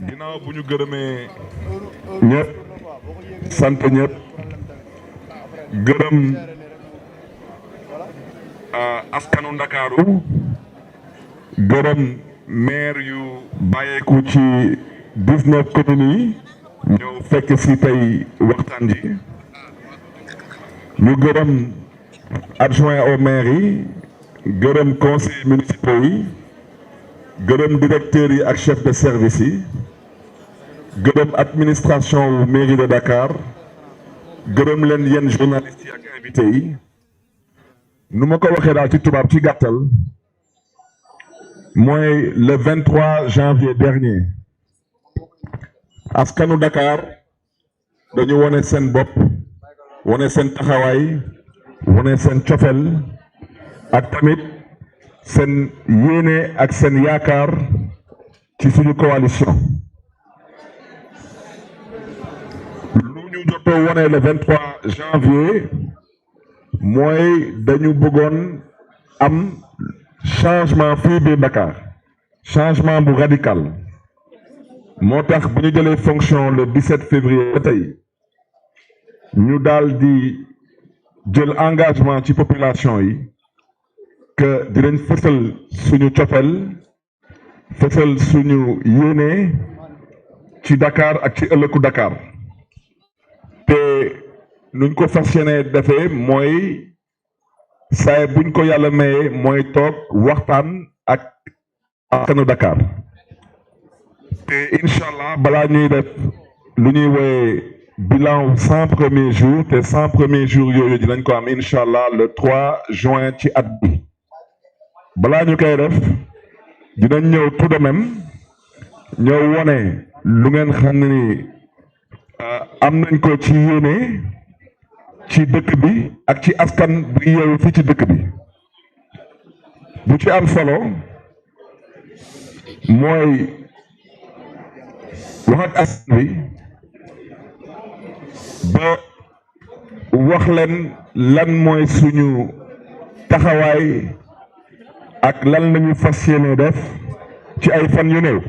ginnaaw bu ñu gërëmee ñëpp sant ñëpp gërëm askanu Ndakaaru gërëm maire yu bàyyeeku ci 19 communes yi ñëw fekk si tey waxtaan ji ñu gërëm adjoint au maire yi gërëm conseil municipaux yi gërëm directeurs yi ak chef de service yi gërëm administration wu mairie de Dakar gërëm leen yéen journalistes yi ak invités yi nu ma ko waxee daal ci tubaab ci gàttal mooy le 23 janvier dernier askanu Dakar dañu wone seen bopp wone seen taxawaay wone seen cofeel ak tamit seen yéene ak seen yaakaar ci suñu coalition lu ñu jotoo wone le 23 janvier mooy dañu bëggoon am changement fii biir Dakar changement bu radical moo tax bu ñu jëlee fonction le 17 février ba tey ñu daal di jël engagement ci population yi que dinañ fësal suñu cofeel fësal suñu yéene ci Dakar ak ci ëllëgu Dakar te nuñ ko fas yéene defee mooy saay buñ ko yàlla mayee mooy toog waxtaan ak askanu Dakar te incha allah balaa ñuy def lu ñuy woowee bilan 100 premiers jours te 100 premiers jours yooyu dinañ ko am incha allah le 3 juin ci at bi balaa ñu koy def dinañ ñëw tout de même ñëw wone lu ngeen xam ne ni am nañ ko ci yéene ci dëkk bi ak ci askan bu yeewu fii ci dëkk bi bu ci am solo mooy wax ak askan bi ba wax leen lan mooy suñu taxawaay ak lan lañu fas yéene def ci ay fan yu néew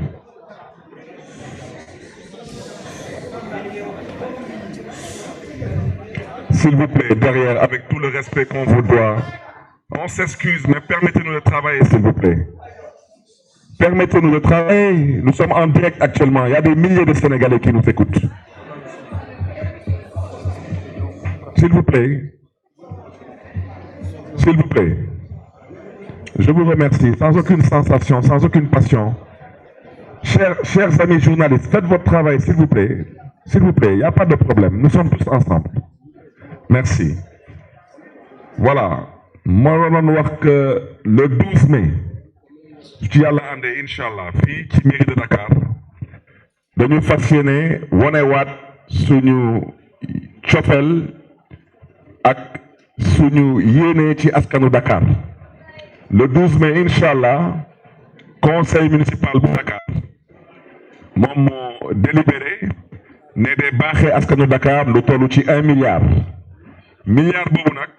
s'il vous plaît derrière avec tout le respect qu'on vous doit on s'excuse mais permettez-nous de travailler s'il vous plaît permettez-nous de travailler nous sommes en direct actuellement il y a des milliers de Sénégalais qui nous écoutent s'il vous plaît je vous remercie sans aucune sensation, sans aucune passion. Chers amis journalistes, faites votre travail, s'il vous plaît. S'il vous plaît, il n'y a pas de problème. Nous sommes tous ensemble. Merci. Voilà. Moi, je vais dire que le 12 mai, ci Yàlla àndee Inch'Allah, fii ci mairie de Dakar, dañu fas yéene wonewaat suñu cofeel ak suñu yéene ci askanu Dakar. Le 12 mai Inch'Allah conseil municipal bu Dakar moom moo délibéré ne de baaxee askanu Dakar lu tollu ci 1 milliard boobu nag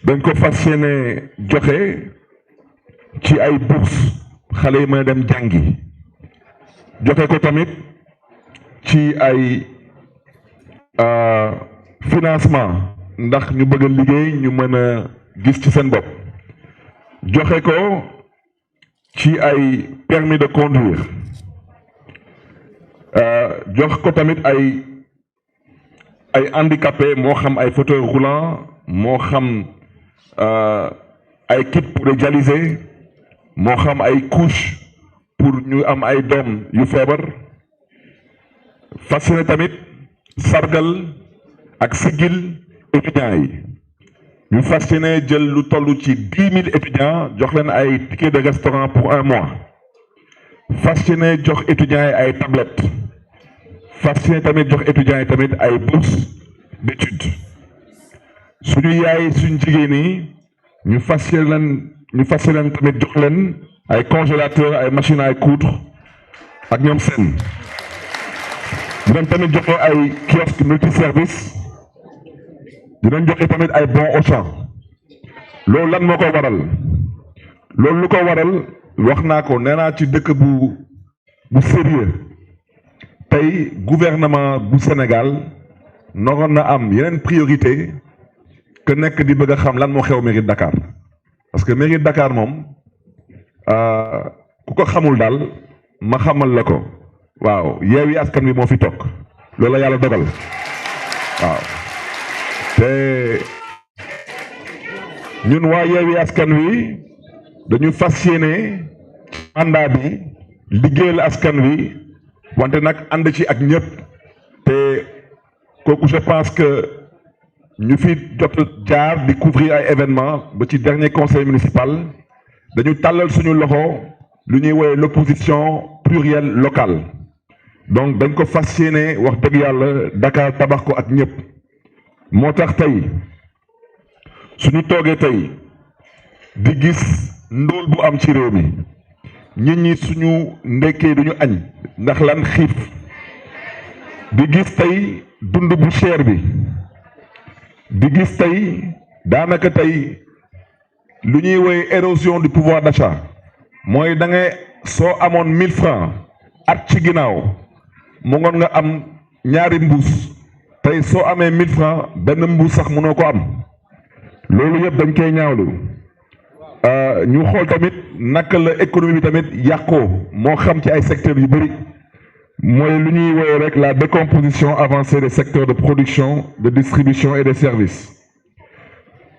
dañ ko fas yéene joxe ci ay bourse xale yi mën a dem jàngi joxe ko tamit ci ay financement ndax ñu bëgg a liggéey ñu mën a gis ci seen bopp joxe ko ci ay permis de conduire jox ko tamit ay handicapé moo xam ay fauteuil roulant moo xam ay kit pour dialyser moo xam ay couche pour ñu am ay doom yu feebar fas yéene tamit sargal ak sigil étudiants yi ñu fas yéene jël lu toll ci 10 000 étudiants jox leen ay ticket de restaurant pour 1 mois fas yéene jox étudiants yi ay tablettes fas yéene tamit jox étudiants yi tamit ay bourses d'études suñu yaay suñu jigéen yi ñu fas yéene tamit jox leen ay congélateur ay machines à coudre ak ñoom seen dinañ tamit joxe ay kiosque multiservice dinañ joxe tamit ay bon Auchan loolu lan moo ko waral loolu lu ko waral wax naa ko nee naa ci dëkk bu sérieux tey gouvernement bu Sénégal naroon na am yeneen priorité que nekk di bëgg a xam lan moo xew mairie de Dakar parce que mairie de Dakar moom ku ko xamul daal ma xamal la ko waaw Yewwi Askan Wi moo fi toog loolu la yàlla dogal waaw te ñun waa Yewwi Askan Wi dañu fas yéene mandat bi liggéeyal askan wi wante nag ànd ci ak ñëpp te kooku je pense que ñu fi jot jaar di couvrir ay événements ba ci dernier conseil municipal dañu tàllal suñu loxo lu ñuy woowee l'opposition plurielle locale donc dañ ko fas yéene wax dëgg yàlla Dakar tabax ko ak ñëpp moo tax tey suñu toogee tey di gis ndóol bu am ci réew mi nit ñi suñu ndekkee duñu añ ndax lan xiif di gis tey dund bu cher bi di gis tey daanaka tey lu ñuy woowee érosion du pouvoir d'achat mooy da ngay soo amoon 1000 francs at ci ginnaaw mu ngoon nga am ñaari mbuus tey soo amee 1000 francs benn mbuus sax mënoo ko am loolu yëpp dañ koy ñaawlu ñu xool tamit naka la économie bi tamit yàqoo moo xam ci ay secteurs yu bëri mooy lu ñuy woowee rek la décomposition avancée des secteurs de production de distribution et de services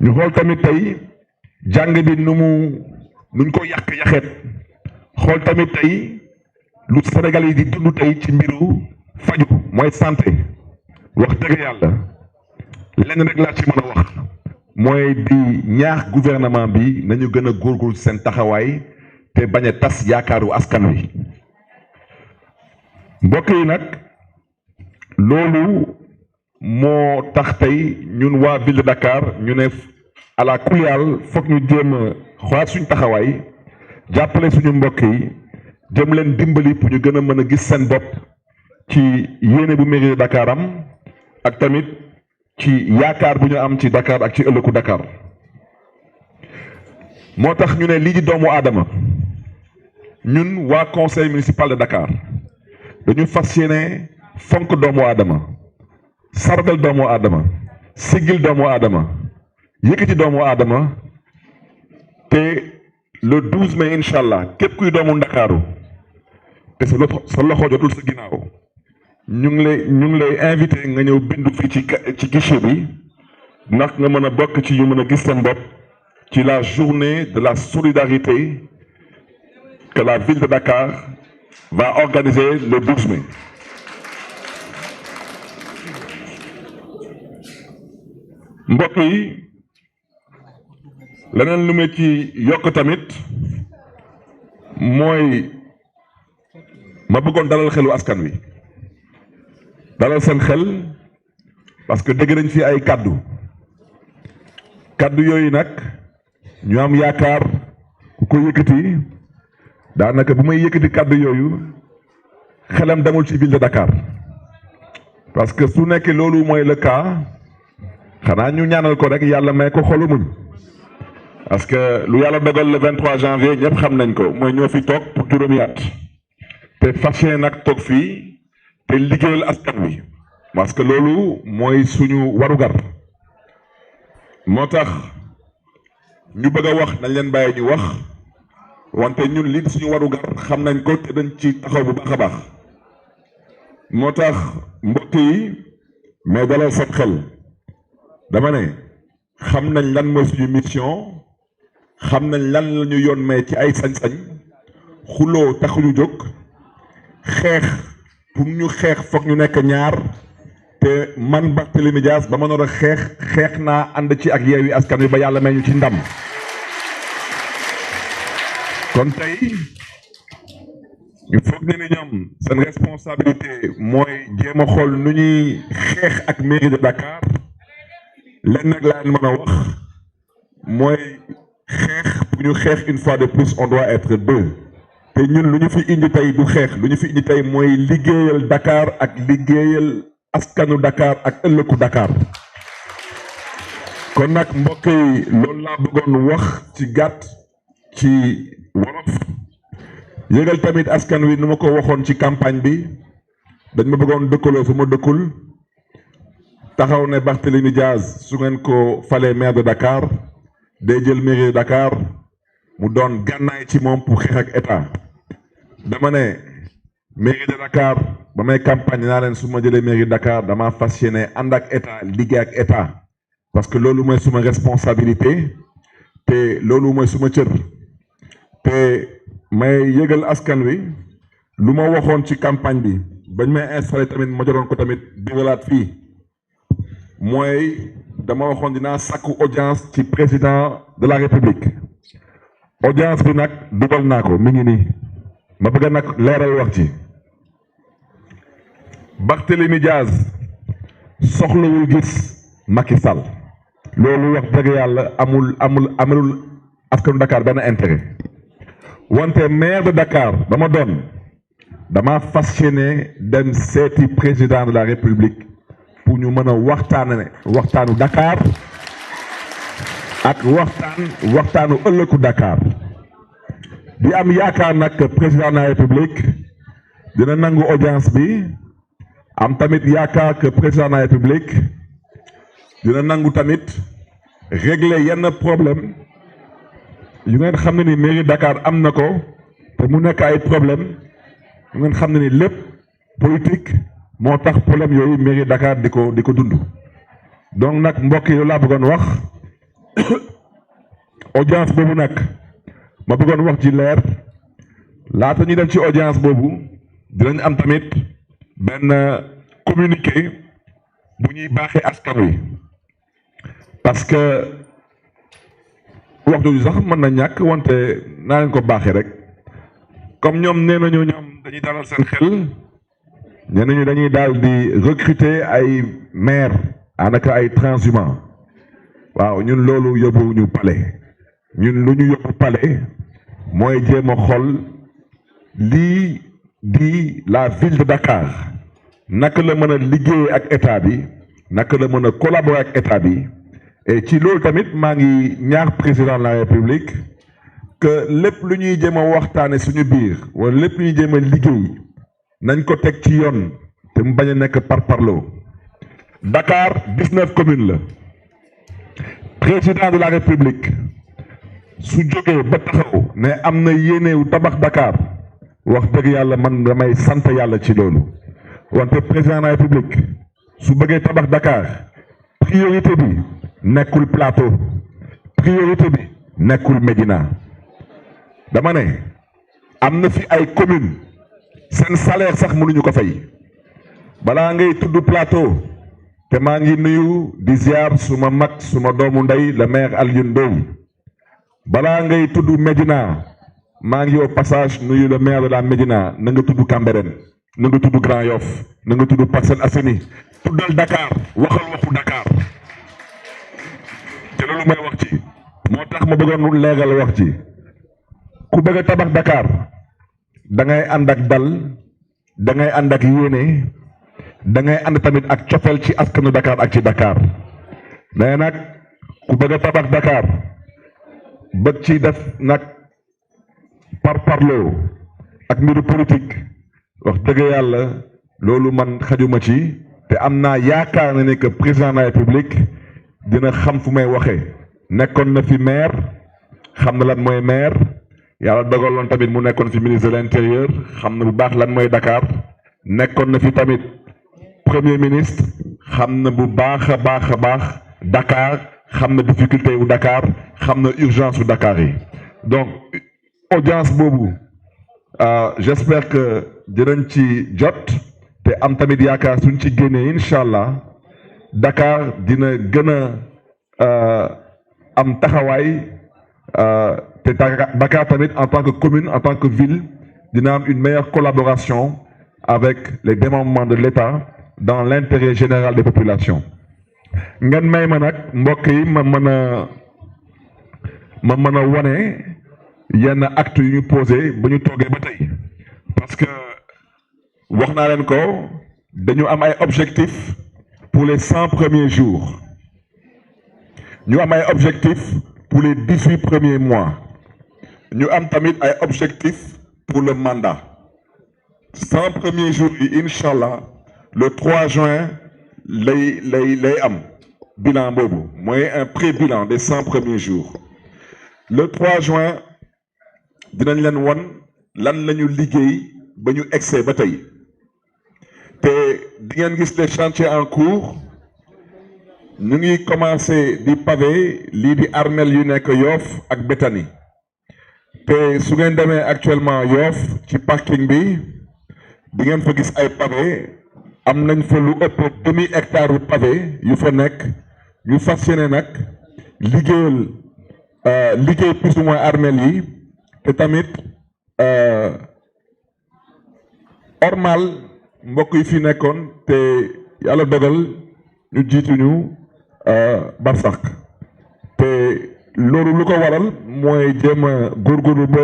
ñu xool tamit tey jàng bi nuñ ko yàqeet xool tamit tey lu Sénégal yi di dund tey ci mbiru faju mooy santé wax dëgg yàlla lenn rek laa ci mën a wax mooy di ñaax gouvernement bi nañu gën a góorgóorlu seen taxawaay te bañ a tas yaakaaru askan wi mbokk yi nag loolu moo tax tey ñun waa ville de Dakar ñu ne à la kuliyal foog ñu jéem a xoolaat suñu taxawaay jàppale suñu mbokk yi jëm leen dimbali pour ñu gën a mën a gis seen bopp ci yéene bu mairie de Dakar am ak tamit ci yaakaar bu ñu am ci Dakar ak ci ëllëgu Dakar moo tax ñu ne lii di doomu aadama ñun waa conseil municipal de Dakar dañu fas yéene fonk doomu aadama sargal doomu aadama siggil doomu aadama yëkkati doomu aadama te le 12 mai incha allah képp kuy doomu Ndakaaru te sa loxo jotul sa ginnaaw ñu ngi lay invité nga ñëw bindu fii ci guichet bi ndax nga mën a bokk ci ñu mën a gis seen bopp ci la journée de la solidarité que la ville de Dakar va organiser le 12 mai. mbokk yi leneen lu ma ci yokk tamit mooy ma bëggoon dalal xelu askan wi dalal seen xel parce que dégg nañ fi ay kaddu yooyu nag ñu am yaakaar ku ko yëkkati daanaka bu may yëkkati kaddu yooyu xelam demul ci ville de Dakar parce que su nekkee loolu mooy le cas xanaa ñu ñaanal ko rek yàlla may ko xolu muñ parce que lu yàlla dogal le 23 janvier ñëpp xam nañ ko mooy ñoo fi toog pour juróomi at te fas yéene nag toog fii te liggéeyal askan wi parce que loolu mooy suñu warugar moo tax ñu bëgg a wax nañ leen bàyyi ñu wax wante ñun lii suñu warugar xam nañ ko te dañ ci taxaw bu baax a baax moo tax mbokk yi mais dalal seen xel dama ne xam nañ lan mooy suñu mission xam nañ lan la ñu yoon may ci ay sañ-sañ xuloo taxuñu jóg xeex pour ñu xeex foog ñu nekk ñaar te man Barthélémy Dias ba ma nar a xeex naa ànd ci ak Yewwi Askan Wi ba yàlla may ñu ci ndam kon tey il faut que ni ñoom seen responsabilité mooy jéem a xool nu ñuy xeex ak mairie de Dakar lenn nag laa leen mën a wax mooy xeex bu ñu xeex une fois de plus on doit être deux te ñun lu ñu fi indi tey du xeex lu ñu fi indi tey mooy liggéeyal Dakar ak liggéeyal askanu Dakar ak ëllëgu Dakar kon nag mbokk yi loolu laa bëggoon wax ci gàtt ci wolof yëgal tamit askan wi nu ma ko waxoon ci campagne bi dañ ma bëggoon dëkkaloo fu ma dëkkul taxaw ne Barthélémy Diaz su ngeen ko falee maire de Dakar day jël mairie de Dakar mu doon gànnaay ci moom pour xeex ak état dama ne mairie de Dakar ba may campagne naa leen su ma jëlee mairie de Dakar dama fas yéene ànd ak état liggéey ak état parce que loolu mooy suma responsabilité te loolu mooy suma cër te may yëgal askan wi lu ma waxoon ci campagne bi bañ may installé tamit ma joroon ko tamit digalaat fii mooy dama waxoon dinaa sàkku audience ci président de la république audience bi nag dugal naa ko mi ngi nii ma bëgg nag leeral wax ci Barthélémy Diaz soxlawul gis Macky Sall loolu wax dëgg yàlla amalul askanu Dakar benn intérêt wante maire de Dakar dama fas yéene dem seeti président de la république pour ñu mën a waxtaanu Dakar ak waxtaanu ëllëgu Dakar di am yaakaar nag président de la république dina nangu audience bi am tamit yaakaar que président de la république dina nangu tamit régler yenn problème yu ngeen xam ne ni mairie Dakar am na ko te mu nekk ay problème yu ngeen xam ne ni lépp politique moo tax problème yooyu mairie Dakar di ko dund donc nag mbokk yi laa bëggoon wax audience boobu nag ma bëggoon wax ci leer laata ñu dem ci audience boobu dinañ am tamit benn communiqué bu ñuy baaxee askan wi parce que wax jooju sax mën na ñàkk wante naa leen ko baaxee rek comme ñoom nee nañu ñoom dañuy dalal seen xel nee nañu dañuy daal di recruter ay maire anaka ay transhumants waaw ñun loolu yóbbu ñu palais ñun lu ñu yóbbu palais mooy jéem a xool lii di la ville de Dakar naka la mën a liggéey ak état bi naka la mën a collaborer ak état bi et ci loolu tamit maa ngi ñaax président de la république que lépp lu ñuy jéem a waxtaane suñu biir wala lépp lu ñuy jéem a liggéey nañ ko teg ci yoon te mu bañ a nekk par parloo Dakar 19 communes la président de la république su jógee ba taxaw ne am na yéenewu tabax Dakar wax dëgg yàlla man damay sant yàlla ci loolu wante président de la république su bëggee tabax Dakar priorité bi nekkul plateau priorité bi nekkul Médina dama ne am na fi ay commune seen salaire sax mënuñu ko fay balaa ngay tudd plateau te maa ngi nuyu di ziar suma mag suma doomu ndey le maire Alioune Ndoye balaa ngay tudd Médina maa ngi au passage nuyu le maire de la Médina na nga tudd Cambérène na nga tudd Grand Yoff na nga tudd Parcelles Assainies tuddal Dakar waxal waxu Dakar te loolu may wax ci moo tax ma bëggoon leeral wax ci ku bëgg a tabax Dakar da ngay ànd ak dal da ngay ànd ak yéene da ngay ànd tamit ak cofeel ci askanu Dakar ak ci Dakar mais nag ku bëgg a tabax Dakar bëgg ci def nag par parloo ak mbiru politique wax dëgg yàlla loolu man xajuma ci te am naa yaakaar na ne que président de la république dina xam fu may waxee nekkoon na fi maire xam na lan mooy maire yàlla dogaloon tamit mu nekkoon fi ministre de l'intérieur xam na bu baax lan mooy Dakar nekkoon na fi tamit premier ministre xam na bu baax a baax Dakar xam na difficulté wu Dakar xam na urgence wu Dakar yi donc audience boobu j'espère que dinañ ci jot te am tamit yaakaar suñ ci génnee incha allah Dakar dina gën a am taxawaay te Dakar tamit en tant que commune en tant que ville dina am une meilleure collaboration avec les démembrements de l'État dans l'intérêt général des populations ngeen may ma nag mbokk yi ma mën a wone yenn acte yu ñu posé ba ñu toogee ba tey parce que wax naa leen ko dañu am ay objectifs pour les 100 premiers jours ñu am ay objectifs pour les 18 premiers mois ñu am tamit ay objectifs pour le mandat 100 premiers jours yi incha allah le 3 juin lay am bilan boobu mooy un pré-bilan des 100 premiers jours le 3 juin dinañ leen won lan la ñu liggéey ba ñu egsee ba tey te di ngeen gis les chantiers en cours ñu ngi commencé di pavé lii di armel yu nekk Yoff ak Béthanie te su ngeen demee actuellement Yoff ci parking bi di ngeen fa gis ay pavé am nañ fa lu ëpp demi-hectare u pavé yu fa nekk ñu fas yéene nag liggéey plus ou moins armel yi te tamit ormal mbokk yi fi nekkoon te yàlla dogal ñu jiituñu barsàq te loolu lu ko waral mooy jéem a góorgóorlu ba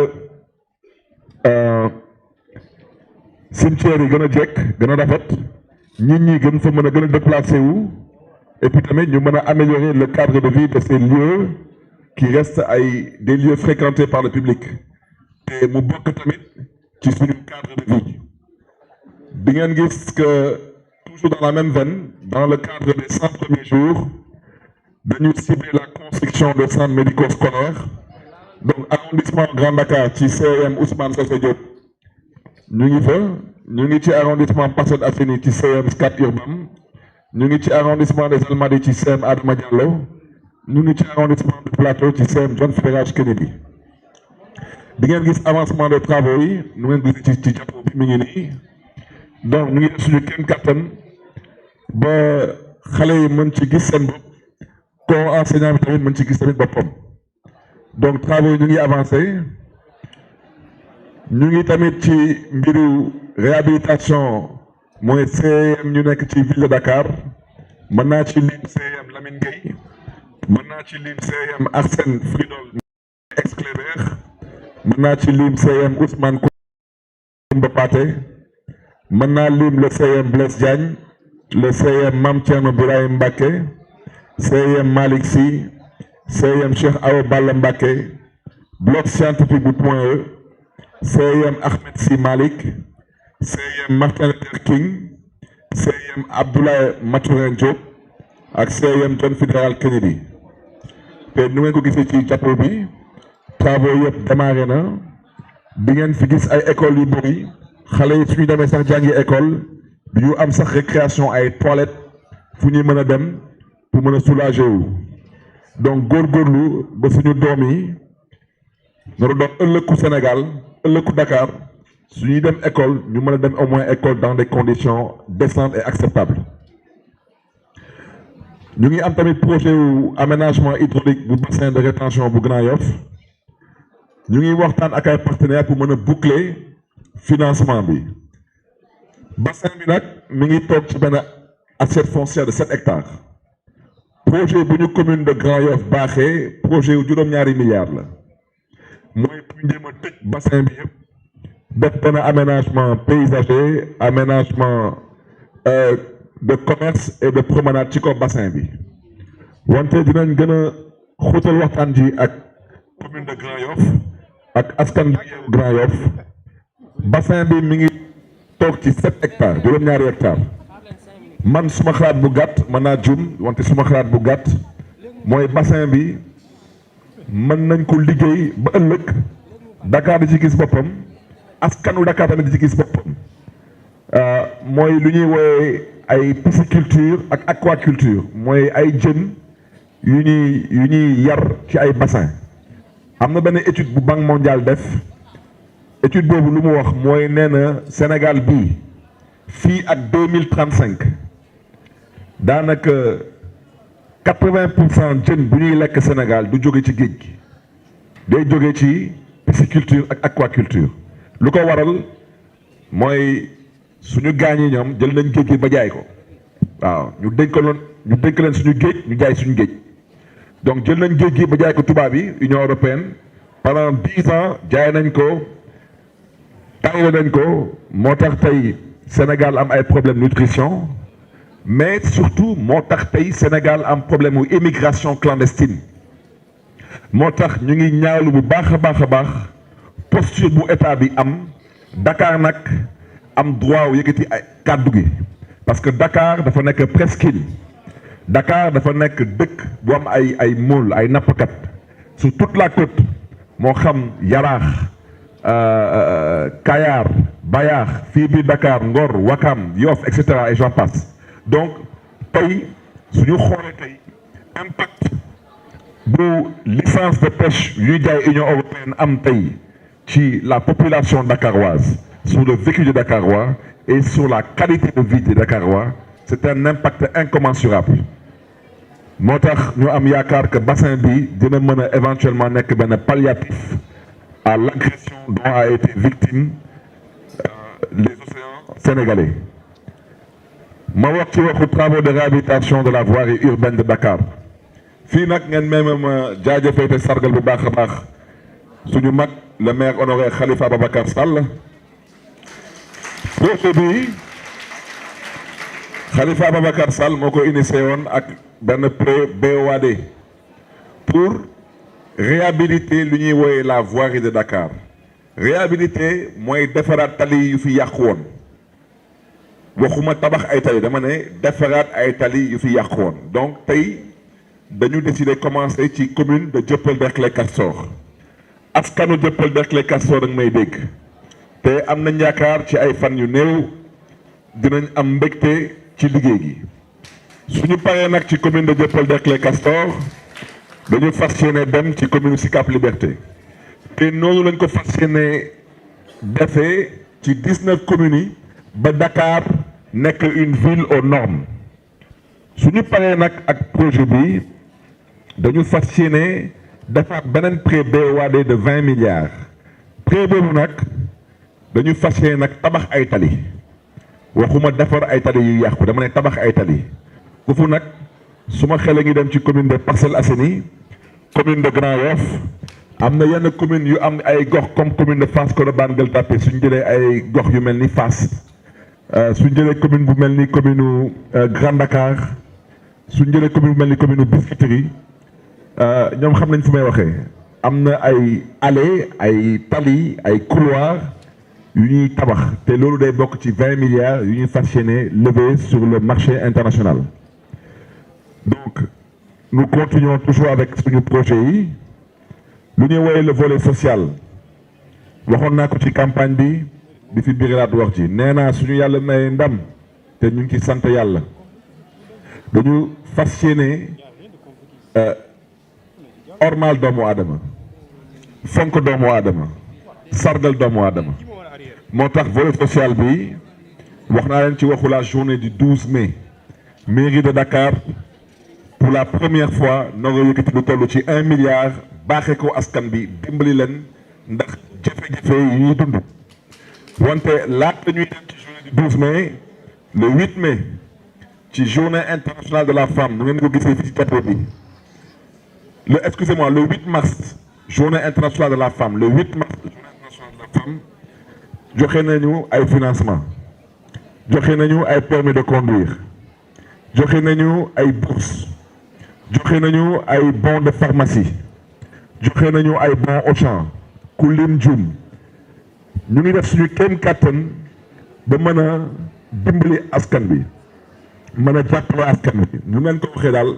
cimetière yi gën a jekk gën a rafet nit ñi gën fa mën a gën a déplacé wu et puis tamit ñu mën a améliorer le cadre de vie de ces lieux qui restent des lieux fréquentés par le public te mu bokk tamit ci suñu cadre de vie di ngeen gis que toujours dans la même veine dans le cadre des 100 premiers jours dañu cibler la construction de centres médico-scolaires donc arrondissement Grand Dakar ci CEM Ousmane Socé Diop ñu ngi fa ñu ngi ci arrondissement Parcelles Assainies ci CEM Scat Urbam ñu ngi ci arrondissement des Almadies ci CEM Adama Diallo ñu ngi ci arrondissement de Plateau ci CEM John Fitzgerald Kennedy di ngeen gis avancement des travaux yi nu ngeen gis ci jàppoo bi mi ngi nii donc ñu ngi def suñu kenn kattan ba xale yi mën ci gis seen bopp corps enseignant bi tamit mën ci gis tamit boppam donc travaux yi ñu ngi avancé ñu ngi tamit ci mbiru réhabilitation mooy CEM ñu nekk ci ville de Dakar mën naa ci lim CEM Lamine Gueye mën naa ci lim CEM Arsène Fridol Excléber mën naa ci lim CEM Ousmane Koumba Paté mën naa lim le CEM Blaise Diagne le CEM Mame Thierno Birahim Mbacké CEM Malick Sy CEM Cheikh Awa Balla Mbacké bloc scientifique bu Point E CEM Ahmed Sy Malick CEM Martin Luther King CEM Abdoulaye Mathurin Diop ak CEM John Fitzgerald Kennedy te nu ngeen ko gisee ci jàppoo bi travaux yëpp démarré na di ngeen fi gis ay écoles yu bëri xale yi suñu demee sax jàngi école bi ñu am sax récréation ay toilettes fu ñuy mën a dem pour mën a soulager wu donc góorgóorlu ba suñu doom yi nar doon ëllëgu Sénégal ëllëgu Dakar suñuy dem école ñu mën a dem au moins école dans des conditions décentes et acceptables ñu ngi am tamit projet wu aménagement hydraulique bu bassin de rétention bu Grand Yoff ñu ngi waxtaan ak ay partenaires pour mën a boucler financement bi bassin bi nag mi ngi toog ci benn assiette foncière de 7 hectares projet bu ñu commune de Grand Yoff baaxee projet wu juróom-ñaari milliards la mooy pour njëm a tëj bassin bi yëpp def benn aménagement paysager aménagement de commerce et de promenade ci kaw bassin bi wante dinañ gën a xóotal waxtaan ji ak commune de Grand Yoff ak askan bi yeewu Grand Yoff bassin bi mi ngi toog ci 7 hectares juróom-ñaari hectares man suma xalaat bu gàtt mën naa jum wante suma xalaat bu gàtt mooy bassin bi mën nañ ko liggéey ba ëllëg Dakar di ci gis boppam askanu Dakar tamit di ci gis boppam mooy lu ñuy woowee ay pisciculture ak aquaculture mooy ay jën yu ñuy yar ci ay bassin am na benn étude bu Banque mondiale def étude boobu lu mu wax mooy nee na Sénégal bii fii ak 2035 daanaka 80% jën bu ñuy lekk Sénégal du jóge ci géej gi day jóge ci pisciculture ak aquaculture lu ko waral mooy suñu gaañ yi ñoom jël nañ géej gi ba jaay ko waaw ñu dénk leen suñu géej ñu jaay suñu géej donc jël nañ géej gi ba jaay ko tubaab yi Union européenne pendant 10 ans jaay nañ ko tayle nañ ko moo tax tey Sénégal am ay problème nutrition mais surtout moo tax tey Sénégal am problème mu immigration clandestine moo tax ñu ngi ñaawlu bu baax a baax a baax posture bu état bi am Dakar nag am droit wu yëkkati ay kàddu gi parce que Dakar dafa nekk presqu'île Dakar dafa nekk dëkk bu am ay môle ay nappkat sur toute la côte moo xam Yaraax Kayar Bayaax fii biir Dakar Ngor Wakam Yoff et cetera et j'en passe donc tey suñu xoolee tey impact bu licence de pêche yuy jaay Union européenne am tey ci la population dakaroise sur le vécu des Dakarois et sur la qualité de vie des Dakarois c'est un impact incommensurable moo tax ñu am yaakaar que bassin bi dina mën a éventuellement nekk benn palliatif à l'agression dont a été victime les océans sénégalais ma wax ci waxu travaux de réhabilitation de la voirie urbaine de Dakar fii nag ngeen même ma jaajëfee te sargal bu baax a baax suñu mag le maire honoraire Khalifa Ababacar Sall projet bi Khalifa Ababacar Sall moo ko initié woon ak benn pré BOAD pour réhabiliter lu ñuy wooye la voirie de Dakar réhabiliter mooy defaraat tali yu fi yàqu woon waxuma tabax ay tali dama ne defaraat ay tali yu fi yàqu woon donc tey dañu décider commencer ci commune de Dieuppeul-Derklé Castor askanu Dieuppeul-Derklé Castor da nga may dégg te am nañ yaakaar ci ay fan yu néew dinañ am mbégte ci liggéey gi suñu paree nag ci commune de Dieuppeul-Derklé Castor dañu fas yéene dem ci commune Sicap Liberté te noonu lañ ko fas yéene defee ci 19 communes yi ba Dakar nekk une ville aux normes suñu paree nag ak projet bi dañu fas yéene defaat beneen prêt BOAD de 20 milliards prêt boobu nag dañu fas yéene nag tabax ay tali waxuma defar ay tali yu yàqu dama ne tabax ay tali foofu nag suma xel a ngi dem ci commune de Parcelles Assainies commune de Grand Yoff am na yenn commune yu am ay gox comme commune de Fass Colobane Gueule Tapée suñ jëlee ay gox yu mel ni Fass suñ jëlee commune bu mel ni commune Grand Dakar suñ jëlee commune bu mel ni commune Biscuiterie ñoom xam nañ fu may waxee am na ay allées ay tali ay couloirs yu ñuy tabax te loolu day bokk ci 20 milliards yu ñuy fas yéene lever sur le marché international donc nous continuons toujours avec suñu projet yi lu ñuy woowee le volet social waxoon naa ko ci campagne bi di fi birilaat wax ji nee naa suñu yàlla may ndam te ñu ngi ci sant yàlla dañu fas yéene ormal doomu aadama fonk doomu aadama sargal doomu aadama moo tax volet social bi wax naa leen ci waxu la journée du 12 mai mairie de Dakar pour la première fois noo nga yëkkati lu toll ci 1 milliard baaxee ko askan bi dimbali leen ndax jafe-jafe yi ñuy dund wante laata ñuy dem ci journée du 12 mai le 8 mai ci journée internationale de la femme nu ngeen ko gisee fii ci tableau bi excusez-moi le 8 mars journée internationale de la femme le 8 mars journée internationale de la femme joxe nañu ay financement joxe nañu ay permis de conduire joxe nañu ay bourse joxe nañu ay bons de pharmacie joxe nañu ay bons Auchan ku lim jum ñu ngi def suñu kéem kàttan ba mën a dimbali askan bi mën a jàppale askan bi ñu leen ko waxee daal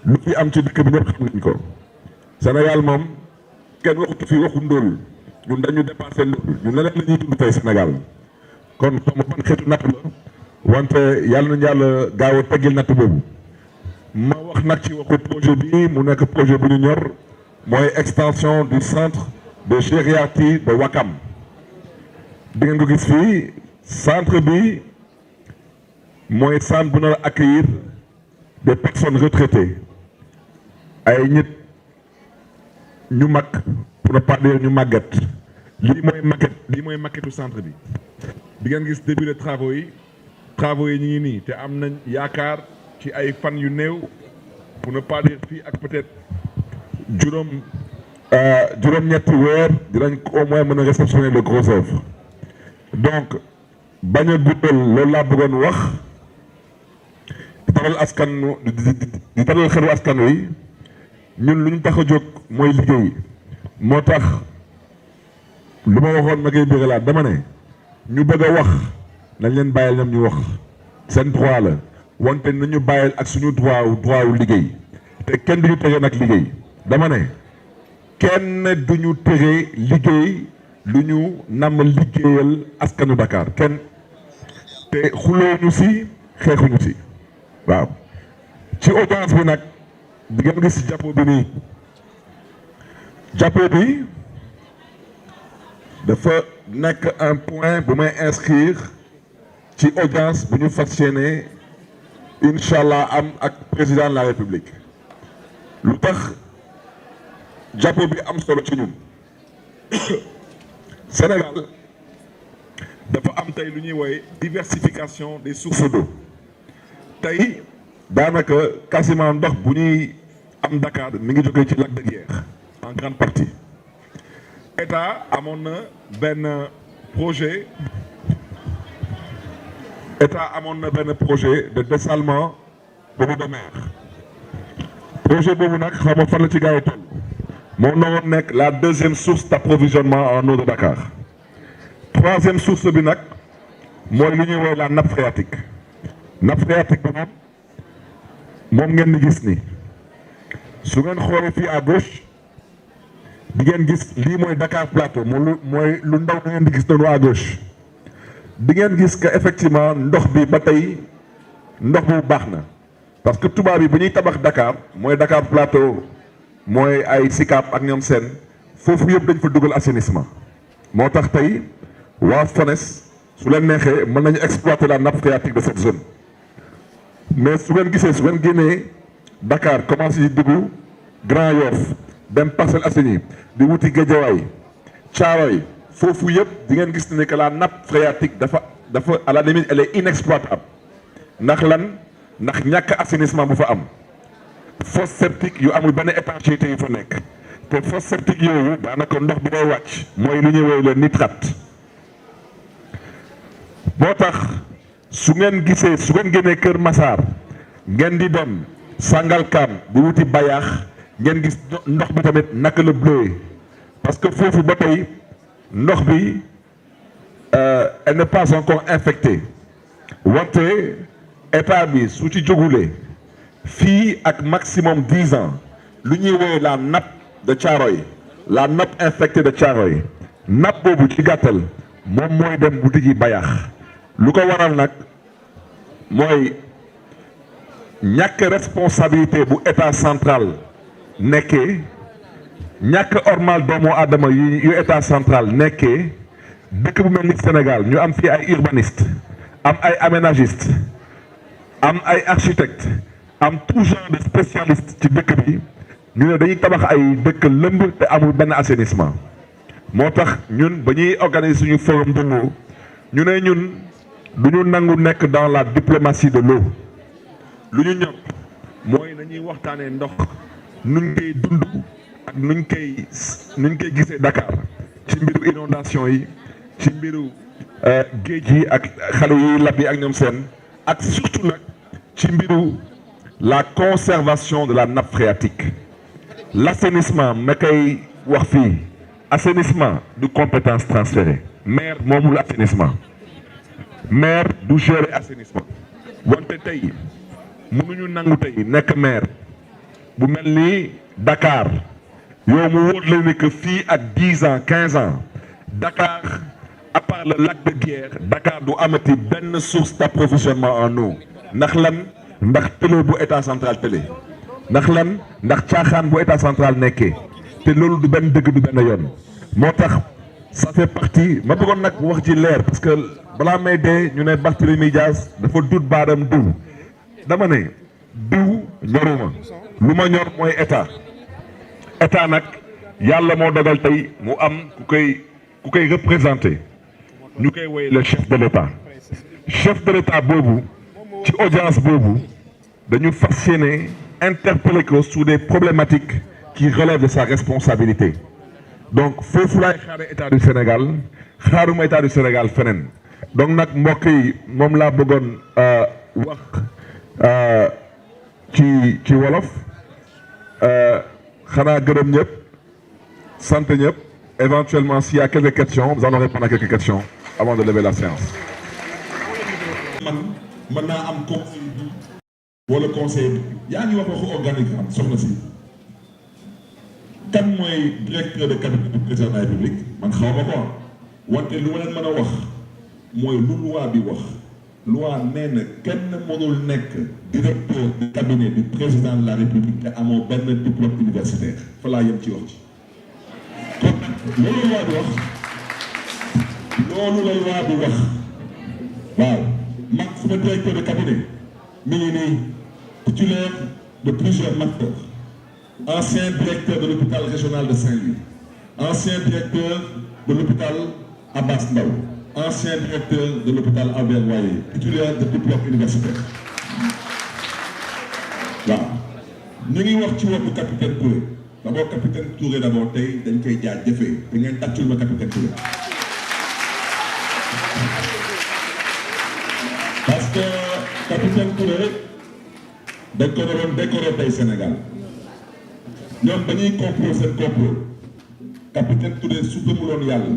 lu fi am ci dëkk bi ñëpp xam nañ ko Sénégal moom kenn waxutu fi waxu ndóol ñun dañu dépassé ndóol ñun leneen la ñuy dund tey Sénégal kon xama ban xeetu natt la wante yàlla nañu yàlla gaaw a teggil natt boobu ma wax nag ci waxu projet bi mu nekk projet bu ñu ñor mooy extension du centre de gériatrie de Wakam di ngeen ko gis fii centre bi mooy centre bu nar a accueillir des personnes retraitées ay nit ñu mag pour ne pas dire ñu màgget lii mooy maquette centre bi di ngeen gis début de travaux yi ñu ngi nii te am nañ yaakaar ci ay fan yu néew pour ne pas dire fii ak peut-être juróom juróom-ñetti weer dinañ au moins mën a réceptionner le gros œuvre donc bañ a guddal loolu laa bëggoon wax di taral askan di taral xelu askan wi ñun lu ñu tax a jóg mooy liggéey moo tax lu ma waxoon ma koy béralaat dama ne ñu bëgg a wax nañ leen bàyyil ñoom ñu wax seen droit la wante nañu bàyyil ak suñu droit wu liggéey te kenn duñu tere nag liggéey dama ne kenn duñu tere liggéey lu ñu namm liggéeyal askanu Dakar kenn te xulooñu si xeexuñu si waaw ci audience bi nag di ngeen gis jàppo bi nii jàppo bi dafa nekk un point bu may inscrire ci audience bu ñu fas yéene incha allah am ak président de la république lu tax jàppo bi am solo ci ñun Sénégal dafa am tey lu ñuy woowee diversification des sources d'eau tey daanaka quasiment ndox bu ñuy am Dakar mi ngi jógee ci lac de Guiers en grande partie état amoon na benn projet de dessalement de l'eau de mer projet boobu nag xam nga fan la ci gars yi toll moo naroon nekk la deuxième source d'approvisionnement en eau de Dakar troisième source bi nag mooy lu ñuy woowee la nappe phréatique ba moom ngeen di gis ni su ngeen xoolee fii à gauche di ngeen gis lii mooy Dakar Plateau mooy lu ndaw da ngeen di gis noonu à gauche di ngeen gis que effectivement ndox bi ba tey ndox bu baax na parce que tubaab yi bu ñuy tabax Dakar mooy Dakar Plateau mooy ay Sicap ak ñoom seen foofu yëpp dañ fa dugal assainissement moo tax tey waa FONES su leen neexee mën nañu exploiter la nappe phréatique de cette zone mais su ngeen gisee su ngeen génnee Dakar commencé di dugg Grand Yoff dem Parcelles Assainies di wuti Guédiawaye Thiaroye foofu yëpp di ngeen gis ne que la nappe phréatique dafa à la limite elle est inexploitable ndax lan ndax ñàkk assainissement bu fa am fosse septique yu amul benn étanchéité yu fa nekk te fosse septique yooyu daanaka ndox bi day wàcc mooy lu ñuy woowee le nitrate moo tax su ngeen génnee Kër Massar ngeen di dem Sangalkam di wuti Bayaax ngeen gis ndox bi tamit naka la bleué parce que foofu ba tey ndox bi elle n'est pas encore infectée wante état bi su ci jógulee fii ak maximum 10 ans lu ñuy woowee la nappe de Thiaroye la nappe infectée de Thiaroye nappe boobu ci gàttal moom mooy dem wuti ji Bayaax lu ko waral nag mooy ñàkk responsabilité bu état central nekkee ñàkk ormal doomu aadama yu état central nekkee dëkk bu mel ni Sénégal ñu am fii ay urbaniste am ay aménagiste am ay architecte am tout genre de spécialiste ci dëkk bi ñu ne dañuy tabax ay dëkk lëmb te amul benn assainissement moo tax ñun ba ñuy organiser suñu forum de l'eau ñu ne ñun du ñu nangu nekk dans la diplomatie de l'eau lu ñu ñor mooy nañuy waxtaanee ndox nuñ koy dund ak nuñ koy gisee Dakar ci mbiru inondation yi ci mbiru géej yi ak xale yi lab yi ak ñoom seen ak surtout nag ci mbiru la conservation de la nappe phréatique l'assainissement ma koy wax fii assainissement du compétence transférée maire moomul assainissement maire du gérer assainissement wante tey mënuñu nangu tey nekk maire bu mel ni Dakar yow mu wóor la ne que fii ak 10 ans 15 ans Dakar à part le lac de Guiers Dakar du amati benn source d'approvisionnement en eau ndax lan ndax télé bu état central télé ndax lan ndax caaxaan bu état central nekkee te loolu du benn dëgg du benn yoon moo tax ça fait partie ma bëggoon nag wax ci leer parce que balaa may dee ñu ne Barthélémy Dias dafa dut baadam diw dama ne diw ñoruma lu ma ñor mooy état nag yàlla moo dogal tey mu am ku koy représenté ñu koy woy le chef de l'état boobu ci audience boobu dañu fas yéene interpeller ko sur des problématiques qui relève de sa responsabilité. Donc foofu laay xaare état du Sénégal xaaruma état du Sénégal feneen donc nag mbokk yi moom laa bëggoon wax ci wolof xanaa gërëm ñëpp sant ñëpp éventuellement s'il y a quelques questions vous en aurez pendant quelques questions avant de lever la séance. man mën naa am conseil bi wala conseil bi yaa ngi wax waxu organigramme soxna si kan mooy directeur de cabinet du président de la République man xaw ma ko wante lu ma leen mën a wax mooy lu loi bi wax loi nee na kenn mënul nekk directeur de cabinet du président de la République te amoo benn diplôme universitaire fa laa yem ci wax ci kon loolu loi bi wax loolu la loi bi wax waaw man suma directeur de cabinet mi ngi nii titulaire de plusieurs masters ancien directeur de l'hôpital régional de Saint-Louis ancien directeur de l'hôpital Abass Ndao ancien directeur de l'hôpital Albert Royer titulaire de diplôme universitaire waaw ñu ngi wax ci wàllu capitaine Touré d'abord capitaine Touré d'abord tey dañ koy jaajëfee te ngeen tàccul ma capitaine Touré parce que capitaine Touré dañ ko doon décoré tey Sénégal ñoom dañuy complot seen complot capitaine Touré su gëmuloon yàlla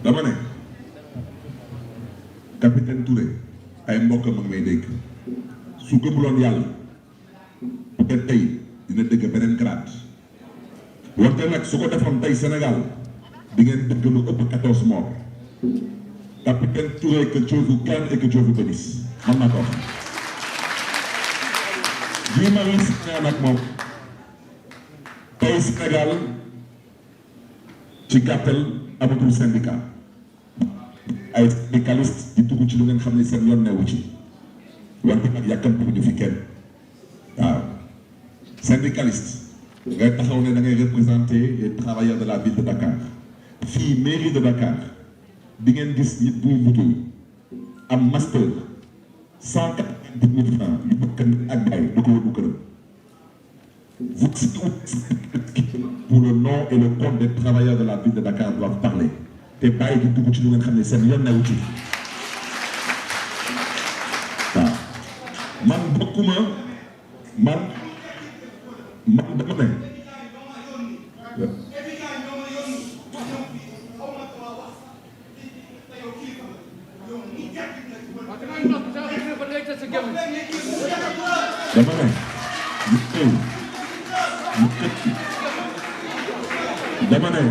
dama ne capitaine Touré ay mbokk mag may dégg su gëmuloon yàlla peut-être tey dina dëgg beneen grade wante nag su ko defoon tey Sénégal di ngeen dëgg lu ëpp 14 morts capitaine Touré que Dieu vous garde et que Dieu vous bénisse man naa ko wax Guy Marius Sagna nag moom tey Sénégal ci gàttal amatul syndicat ay syndicaliste di dugg ci lu ngeen xam ne seen yoon newu ci wante nag yàkkamti ñu fi kenn waaw syndicaliste ngay taxaw ne da ngay représenter les travailleurs de la ville de Dakar fii mairie de Dakar di ngeen gis nit buy liggéey am master 190 000 francs yu bëgg ak bàyyi du ko wër bu këram vous pour le nom et le compte des travailleurs de la ville de Dakar doivent parler te bàyyi di dugg ci lu ngeen xam ne seen yoon newu ci waaw man bokkuma man dama ne dama ne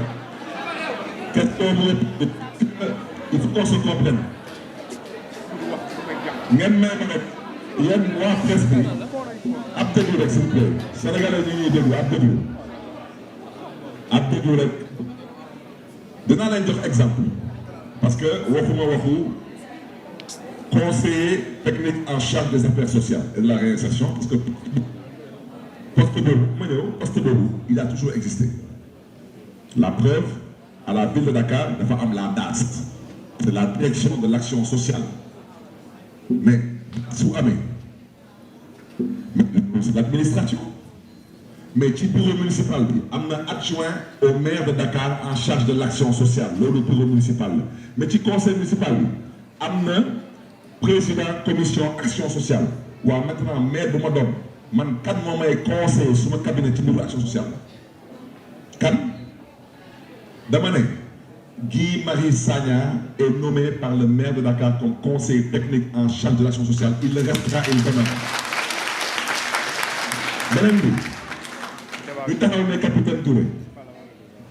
question bi il faut qu'on se comprenne ngeen may ma nag yéen waa presse bi ab déglu rek s'il vous plaît sénégalais ñu ñuy déglu ab déglu rek dinaa leen jox exemple parce que waxuma waxu conseiller technique en charge des affaires sociales et de la réinsertion parce que poste boobu il a toujours existé la preuve à la ville de Dakar dafa am la DAS c'est la direction de l'action sociale mais su amee c'est l'administration mais ci bureau municipal bi am na adjoint au maire de Dakar en charge de l'action sociale loolu bureau municipal la mais ci conseil municipal bi am na président commission action sociale waaw maintenant maire bu ma doon man kan moo may conseiller suma cabinet ci mbiru action sociale kan dama ne Guy Marius Sagna est nommé par le maire de Dakar comme conseiller technique en charge de l'action sociale il le restera et il demeurera beneen bi ñu taxaw ne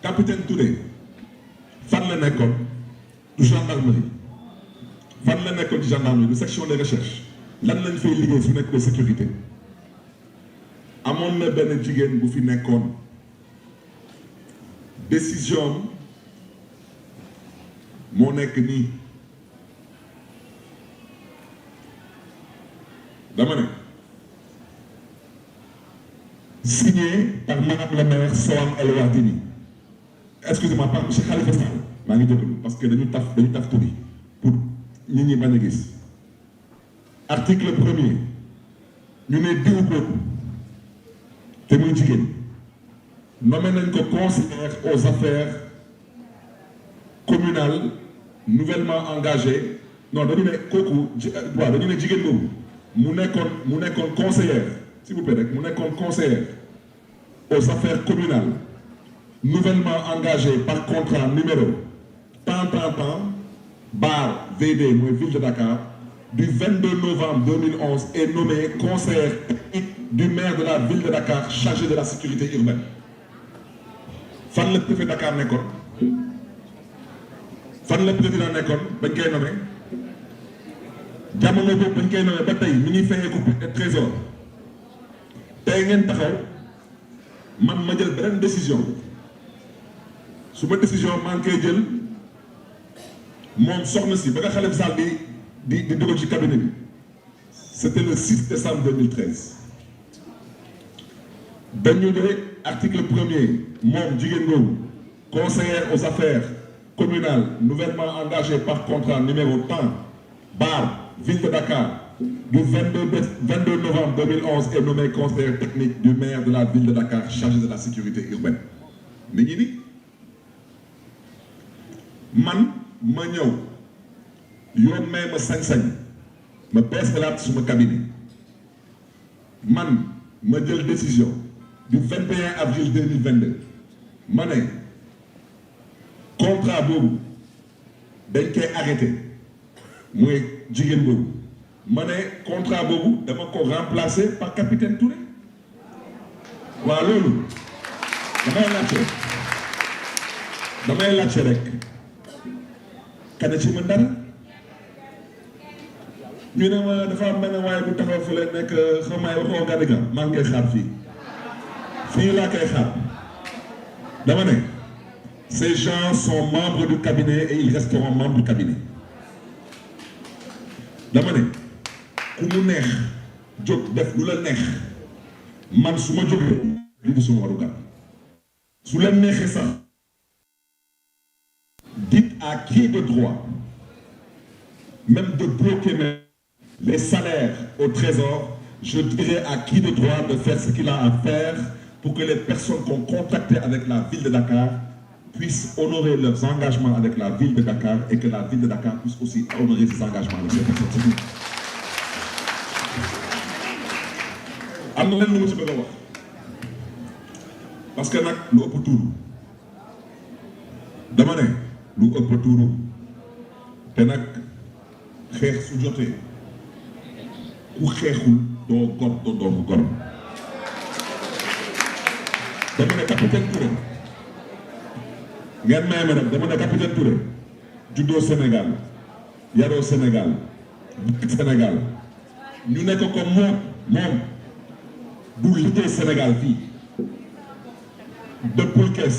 capitaine Touré fan la nekkoon du gendarmerie fan la nekkoon ci gendarmerie du section de recherche lan lañ fay liggéey su nekk de sécurité amoon na benn jigéen bu fi nekkoon décision moo nekk nii dama ne signé par madame la maire Soham El Wardini excusez-moi par monsieur Khalifa Sall maa ngi jégalu parce que dañu taf tuddi pour nit ñi bañ a gis article 1er ñu ne diw kooku te muy jigéen nommé nañ ko conseillère aux affaires communales nouvellement engagé non dañu ne kooku waaw dañu ne jigéen boobu mu nekkoon conseillère s'il vous plaît rek mu nekkoon conseillère aux affaires communales nouvellement engagé par contrat numéro tant bar VD mooy ville de Dakar du 22 novembre 2011 est nommé conseillère technique du maire de la ville de Dakar chargé de la sécurité urbaine. Fan la préfet Dakar nekkoon fan la président nekkoon bañ koy nommé jamono boobu bañ koy nommé ba tey mi ngi fayee ko trésor tey ngeen taxaw man ma jël beneen décision su ma décision maa ngi koy jël moom soxna si ba nga Khalifa Sall di dugal ci cabinet bi c'était le 6 décembre 2013 dañu ne article 1er moom jigéen googu conseillère aux affaires communales nouvellement engagée par contrat numéro tant bar ville de Dakar du 22 novembre 2011 est nommée conseillère technique du maire de la ville de Dakar chargé de la sécurité urbaine mi ngi ni man ma ñëw yoon may ma sañ-sañ ma beesalaat suma cabinet man ma jël décision du 21 avril 2022 ma ne contrat boobu dañ koy arrêté mooy jigéen boobu ma ne contrat boobu dama ko remplacer par capitaine Touré waaw loolu damay laajte rek kana ci mën dara ñu ne ma dafa am benn waaye bu taxaw fële nekk xamaay waxoo Gadiga maa ngi koy xaar fii laa koy xaar dama ne ces gens sont membres du cabinet et ils resteront membres du cabinet dama ne ku mu neex jóg def lu la neex man su ma jógee li di suma warugar su leen neexee sax dites à qui de droit même de bloquer les salaires au trésor, je dirais à qui de droit de faire ce qu'il a à faire pour que les personnes qu'on contacté avec la ville de Dakar puissent honorer leurs engagements avec la ville de Dakar et que la ville de Dakar puisse aussi honorer ses engagements avec ces personnes. am na leen lu ma ci bëgg a wax parce que nag lu ëpp tuuru dama ne lu ëpp tuuru te nag xeex su jotee ku xeexul doo gor doo doomu gor dama ne capitaine Touré ngeen may ma nag dama ne capitaine Touré juddoo Sénégal yaroo Sénégal dëkk Sénégal ñu nekk ko moom du liggéey Sénégal fii dëppul kees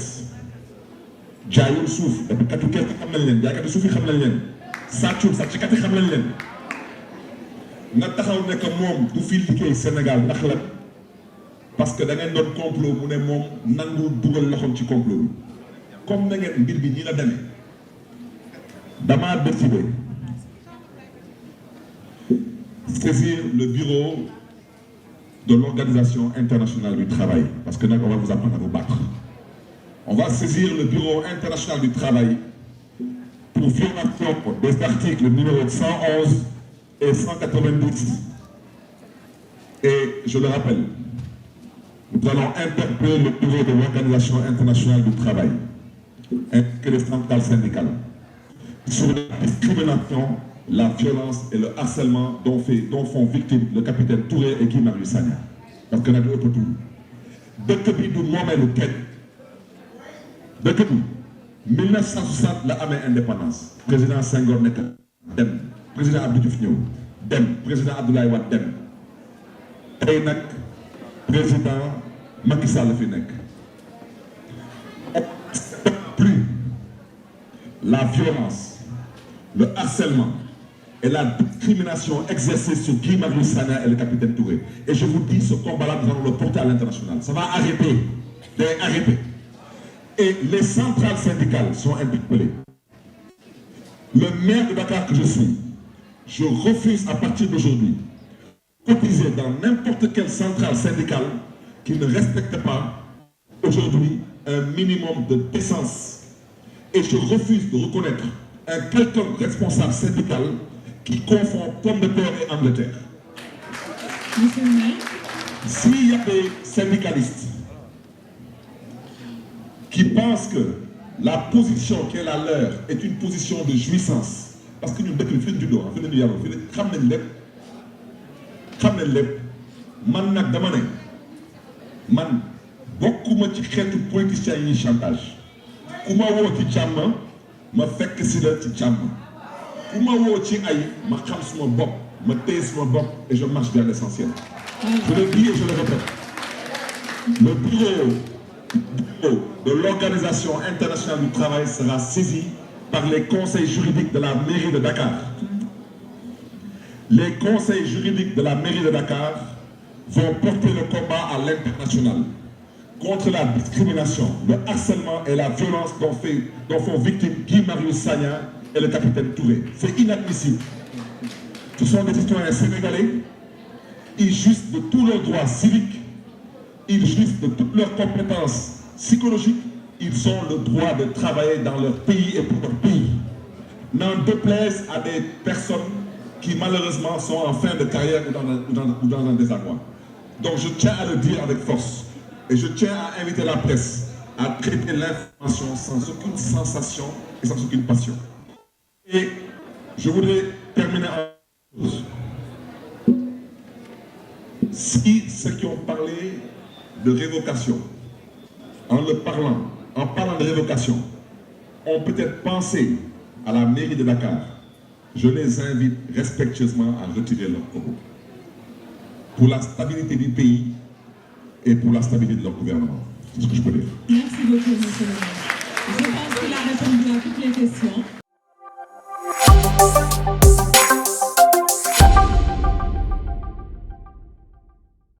jaayul suuf dafa katu kees xam nañ leen jaaykatu suuf yi xam nañ leen sàccul sàcckat yi xam nañ leen nga taxaw ne que moom du fi liggéey Sénégal ndax la parce que da ngeen doon complot mu ne moom nangu dugal loxoom ci complot bi comme na ngeen mbir bi ñi la demee damaa décidé saisir le bureau de l'Organisation internationale du travail parce que nag on va vous apprendre à vous battre. On va saisir le bureau international du travail pour violation des articles numéro 111 et 190. Et je le rappelle, nous allons interpeller le bureau de l'Organisation internationale du travail ainsi que les centrales syndicales sur la discrimination, la violence et le harcèlement dont font victime le capitaine Touré et Guy Marius Sagna. Parce que nag ëpp tuuru dëkk bi du moomeelu kenn dëkk bi 1960 la amee indépendance président Senghor nekk dem président Abdou Diouf ñëw dem président Abdoulaye Wade dem tey nag président Macky Sall fi nekk plus la violence, le harcèlement et la discrimination exercée sur Guy Marius Sagna et le capitaine Touré. Et je vous dis, ce combat-là, nous allons le porter à l'international. Ça va arrêter. Arrêter. Et les centrales syndicales sont interpellées. Le maire de Dakar que je suis, je refuse à partir d'aujourd'hui cotiser dans n'importe quelle centrale syndicale qui ne respecte pas aujourd'hui un minimum de décence. Et je refuse de reconnaître un quelconque responsable syndical qui confond pomme de terre et Angleterre. Monsieur le maire. S'il y a des syndicalistes qui pensent que la position qui est la leur est une position de jouissance, parce que nous dëkk fi ñu juddoo fi ñu yaroo fi xam nañ lépp man nag dama ne man bokkuma ci xeetu politiciens yi chantage ku ma woo ci jàmm ma fekk si la ci jàmm ku ma woo ci ay ma xam suma bopp ma téye suma bopp et je marche vers l'essentiel. Je le dis et je le répète. Le bureau de l'Organisation internationale du travail sera saisi par les conseils juridiques de la mairie de Dakar. Les conseils juridiques de la mairie de Dakar vont porter le combat à l'international contre la discrimination, le harcèlement et la violence dont font victimes Guy Marius Sagna et le capitaine Touré. C'est inadmissible. Ce sont des citoyens sénégalais. Ils jouissent de tous leurs droits civiques. Ils jouissent de toutes leurs compétences psychologiques. Ils ont le droit de travailler dans leur pays et pour leur pays. N'en déplaise à des personnes qui malheureusement sont en fin de carrière ou dans un désarroi. Donc je tiens à le dire avec force. Et je tiens à inviter la presse à traiter l'information sans aucune sensation et sans aucune passion. Et je voudrais terminer en une chose. Si ceux qui ont parlé de révocation, en parlant de révocation, ont peut-être pensé à la mairie de Dakar, je les invite respectueusement à retirer leur propos. Pour la stabilité du pays et pour la stabilité de leur gouvernement. C'est ce que je peux dire. Merci beaucoup, monsieur le maire. Je pense qu'il a répondu à toutes les questions.